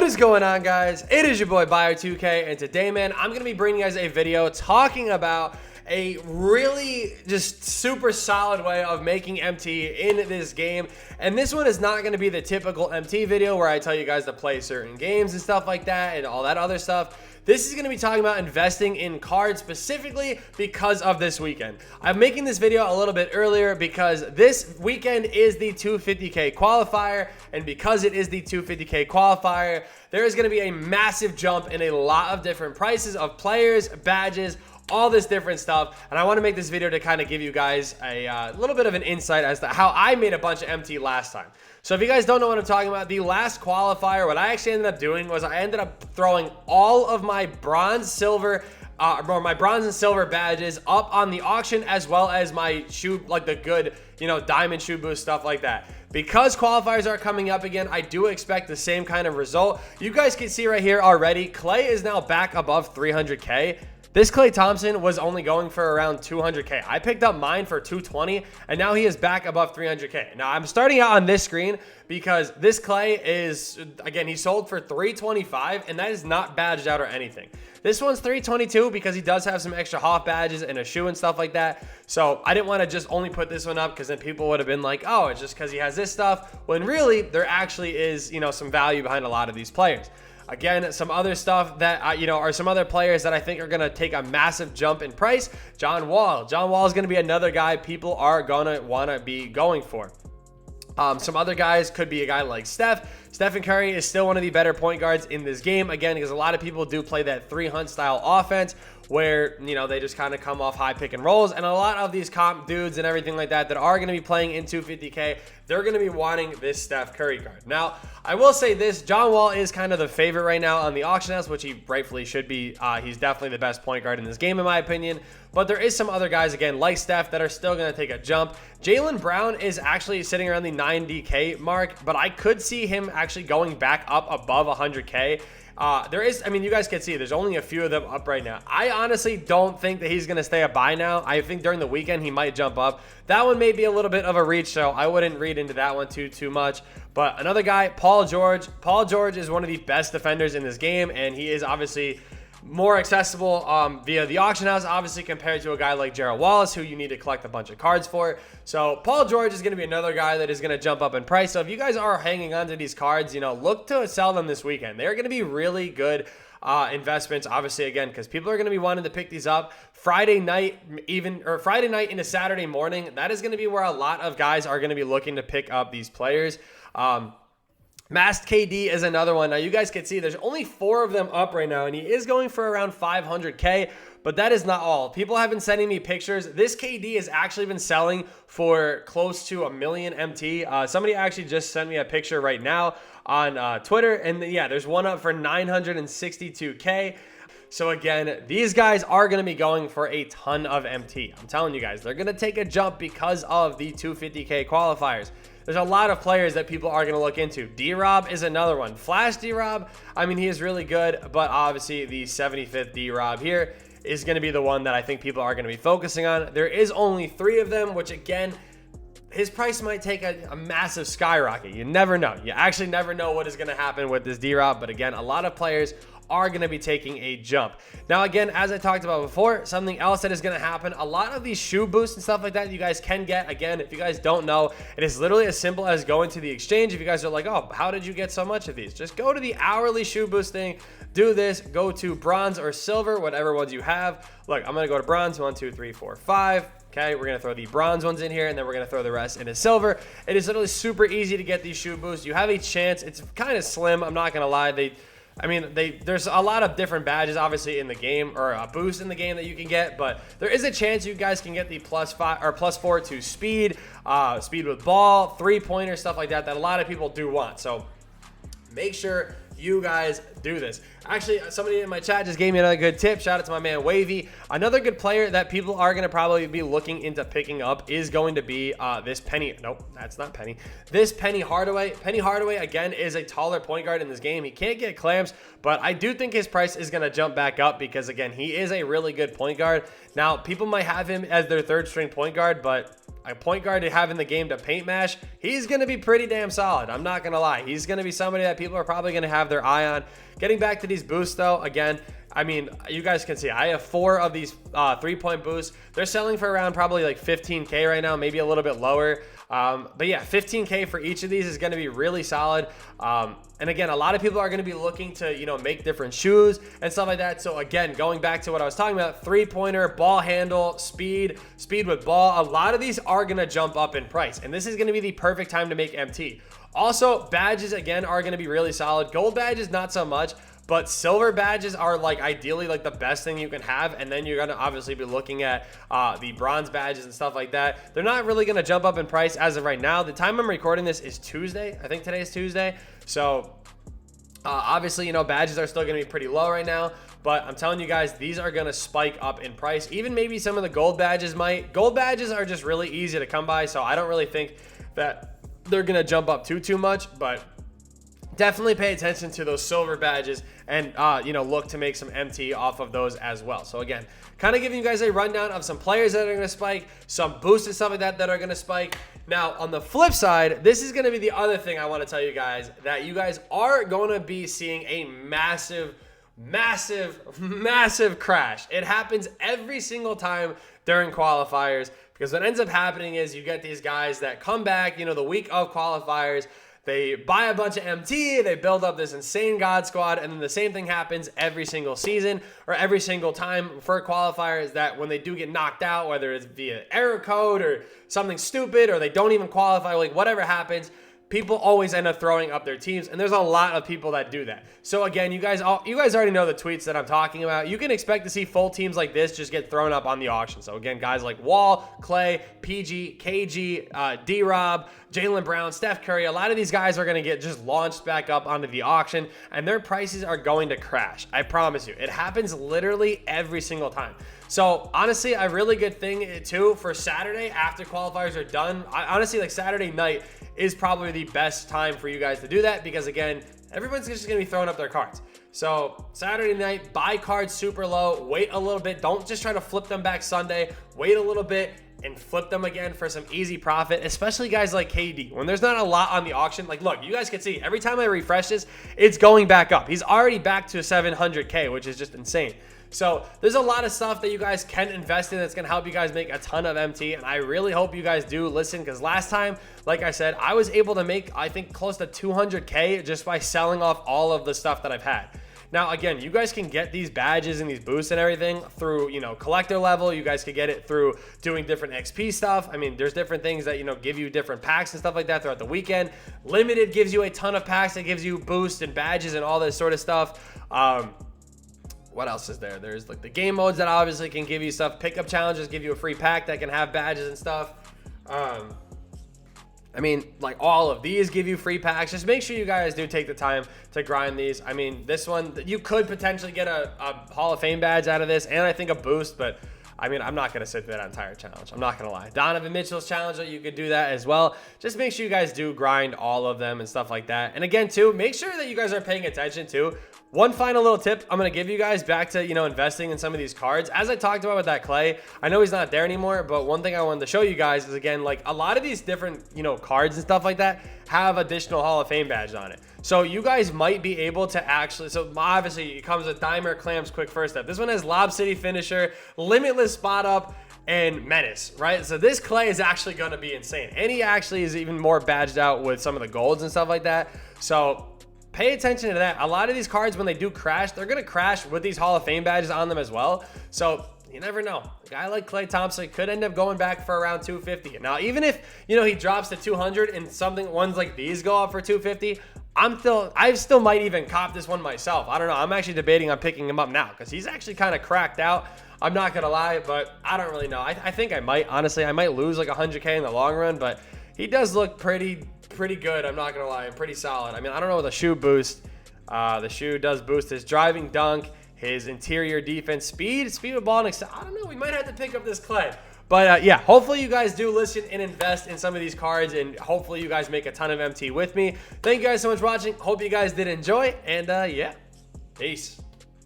What is going on, guys? It is your boy Bio2k, and today, man, I'm gonna be bringing you guys a video talking about a really just super solid way of making MT in this game. And this one is not going to be the typical MT video where I tell you guys to play certain games and stuff like that and all that other stuff. This is going to be talking about investing in cards specifically because of this weekend. I'm making this video a little bit earlier because this weekend is the 250k qualifier, and because it is the 250k qualifier, there is going to be a massive jump in a lot of different prices of players, badges, all this different stuff. And I want to make this video to kind of give you guys a little bit of an insight as to how I made a bunch of MT last time. So if you guys don't know what I'm talking about, the last qualifier, what I actually ended up doing was I ended up throwing all of my bronze, silver, my bronze and silver badges up on the auction, as well as my shoe, like the good, you know, diamond shoe boost, stuff like that. Because qualifiers are coming up again, I do expect the same kind of result. You guys can see right here already, Clay is now back above 300k. This Klay Thompson was only going for around 200k. I picked up mine for 220, and now he is back above 300k. Now, I'm starting out on this screen because this Klay is, again, he sold for 325, and that is not badged out or anything. This one's 322 because he does have some extra Hoff badges and a shoe and stuff like that. So I didn't want to just only put this one up because then people would have been like, oh, it's just because he has this stuff, when really there actually is, you know, some value behind a lot of these players. Again, some other stuff that, you know, are some other players that I think are going to take a massive jump in price. John Wall. John Wall is going to be another guy people are going to want to be going for. Some other guys could be a guy like Stephen Curry is still one of the better point guards in this game. Again, because a lot of people do play that 3-hunt style offense where, you know, they just kind of come off high pick and rolls. And a lot of these comp dudes and everything like that are going to be playing in 250k, they're going to be wanting this Steph Curry card. Now, I will say this, John Wall is kind of the favorite right now on the auction house, which he rightfully should be. He's definitely the best point guard in this game, in my opinion. But there is some other guys, again, like Steph, that are still going to take a jump. Jaylen Brown is actually sitting around the 90k mark, but I could see him actually going back up above 100k. There is, I mean, you guys can see there's only a few of them up right now. I honestly don't think that he's going to stay a buy now. I think during the weekend he might jump up. That one may be a little bit of a reach, so I wouldn't read into that one too much. But another guy, Paul George. Paul George is one of the best defenders in this game, and he is obviously more accessible via the auction house, obviously, compared to a guy like Gerald Wallace, who you need to collect a bunch of cards for. So Paul George is going to be another guy that is going to jump up in price. So if you guys are hanging on to these cards, you know, look to sell them this weekend. They're going to be really good investments, obviously, again, because people are going to be wanting to pick these up Friday night, Friday night into Saturday morning. That is going to be where a lot of guys are going to be looking to pick up these players. Masked KD is another one. Now, you guys can see there's only 4 of them up right now, and he is going for around 500k, but that is not all. People have been sending me pictures. This KD has actually been selling for close to 1 million MT. Somebody actually just sent me a picture right now on Twitter, and yeah, there's one up for 962k. So again, these guys are going to be going for a ton of MT. I'm telling you guys, they're going to take a jump because of the 250k qualifiers. There's a lot of players that people are going to look into. D-Rob is another one. Flash D-Rob, I mean, he is really good, but obviously the 75th D-Rob here is going to be the one that I think people are going to be focusing on. There is only 3 of them, which again, his price might take a massive skyrocket. You never know. You actually never know what is going to happen with this D-Rob, but again, a lot of players are going to be taking a jump. Now, again, as I talked about before, something else that is going to happen, a lot of these shoe boosts and stuff like that you guys can get. Again, if you guys don't know, it is literally as simple as going to the exchange. If you guys are like, oh, how did you get so much of these? Just go to the hourly shoe boosting, do this, go to bronze or silver, whatever ones you have. Look, I'm going to go to bronze, 1, 2, 3, 4, 5. Okay, we're going to throw the bronze ones in here, and then we're going to throw the rest into silver. It is literally super easy to get these shoe boosts. You have a chance. It's kind of slim. I'm not going to lie. There's a lot of different badges, obviously, in the game, or a boost in the game that you can get, but there is a chance you guys can get the +5 or +4 to speed, speed with ball, 3-pointer, stuff like that a lot of people do want. So make sure you guys do this. Actually, somebody in my chat just gave me another good tip. Shout out to my man Wavy. Another good player that people are going to probably be looking into picking up is going to be this Penny. Nope, that's not Penny. This Penny Hardaway. Penny Hardaway, again, is a taller point guard in this game. He can't get clamps, but I do think his price is going to jump back up because, again, he is a really good point guard. Now, people might have him as their 3rd string point guard, but a point guard to have in the game to paint mash, he's going to be pretty damn solid. I'm not going to lie. He's going to be somebody that people are probably going to have their eye on. Getting back to these boosts, though, again, I mean, you guys can see I have 4 of these 3-point boosts. They're selling for around probably like 15K right now, maybe a little bit lower. But yeah, 15K for each of these is going to be really solid. And again, a lot of people are going to be looking to, you know, make different shoes and stuff like that. So again, going back to what I was talking about, 3-pointer, ball handle, speed with ball, a lot of these are going to jump up in price. And this is going to be the perfect time to make MT. Also, badges, again, are going to be really solid. Gold badges, not so much. But silver badges are like ideally like the best thing you can have. And then you're going to obviously be looking at the bronze badges and stuff like that. They're not really going to jump up in price as of right now. The time I'm recording this is Tuesday. I think today is Tuesday. So obviously, you know, badges are still going to be pretty low right now. But I'm telling you guys, these are going to spike up in price. Even maybe some of the gold badges might. Gold badges are just really easy to come by. So I don't really think that they're going to jump up too much. But definitely pay attention to those silver badges and, you know, look to make some MT off of those as well. So again, kind of giving you guys a rundown of some players that are going to spike, some boosts and stuff like that that are going to spike. Now, on the flip side, this is going to be the other thing I want to tell you guys, that you guys are going to be seeing a massive crash. It happens every single time during qualifiers, because what ends up happening is you get these guys that come back, you know, the week of qualifiers. They buy a bunch of MT, they build up this insane God squad, and then the same thing happens every single season or every single time for qualifiers, that when they do get knocked out, whether it's via error code or something stupid, or they don't even qualify, like whatever happens, people always end up throwing up their teams, and there's a lot of people that do that. So again, you guys already know the tweets that I'm talking about. You can expect to see full teams like this just get thrown up on the auction. So again, guys like Wall, Clay, PG, KG, D-Rob, Jaylen Brown, Steph Curry, a lot of these guys are going to get just launched back up onto the auction, and their prices are going to crash. I promise you. It happens literally every single time. So honestly, a really good thing too for Saturday after qualifiers are done. Honestly, like Saturday night is probably the best time for you guys to do that, because again, everyone's just going to be throwing up their cards. So Saturday night, buy cards super low, wait a little bit. Don't just try to flip them back Sunday. Wait a little bit and flip them again for some easy profit, especially guys like KD. When there's not a lot on the auction, like look, you guys can see every time I refresh this, it's going back up. He's already back to 700K, which is just insane. So there's a lot of stuff that you guys can invest in that's going to help you guys make a ton of MT. And I really hope you guys do listen, because last time, like I said, I was able to make, I think, close to 200K just by selling off all of the stuff that I've had. Now, again, you guys can get these badges and these boosts and everything through, you know, collector level. You guys can get it through doing different XP stuff. I mean, there's different things that, you know, give you different packs and stuff like that throughout the weekend. Limited gives you a ton of packs that gives you boosts and badges and all this sort of stuff. What else is there? There's like the game modes that obviously can give you stuff. Pickup challenges give you a free pack that can have badges and stuff. I mean, like all of these give you free packs. Just make sure you guys do take the time to grind these. I mean, this one, you could potentially get a Hall of Fame badge out of this, and I think a boost, but I mean, I'm not going to sit through that entire challenge. I'm not going to lie. Donovan Mitchell's challenge, you could do that as well. Just make sure you guys do grind all of them and stuff like that. And again, too, make sure that you guys are paying attention to. One final little tip I'm going to give you guys back to, you know, investing in some of these cards. As I talked about with that Clay, I know he's not there anymore, but one thing I wanted to show you guys is, again, like a lot of these different, you know, cards and stuff like that have additional Hall of Fame badges on it. So you guys might be able to actually, so obviously it comes with Dimer, Clamps, Quick First Step. This one has Lob City Finisher, Limitless Spot Up, and Menace, right? So this Clay is actually going to be insane. And he actually is even more badged out with some of the golds and stuff like that. So pay attention to that. A lot of these cards, when they do crash, they're going to crash with these Hall of Fame badges on them as well. So you never know. A guy like Klay Thompson could end up going back for around 250. Now, even if, you know, he drops to 200 and ones like these go up for 250, I still might even cop this one myself. I don't know. I'm actually debating on picking him up now, because he's actually kind of cracked out. I'm not going to lie, but I don't really know. I think I might, honestly, I might lose like 100K in the long run, but he does look pretty good. I'm not going to lie. I'm pretty solid. I mean, I don't know the shoe boost. The shoe does boost his driving dunk, his interior defense, speed with ball, and I don't know. We might have to pick up this Clay. But yeah, hopefully you guys do listen and invest in some of these cards, and hopefully you guys make a ton of MT with me. Thank you guys so much for watching. Hope you guys did enjoy, and yeah, peace.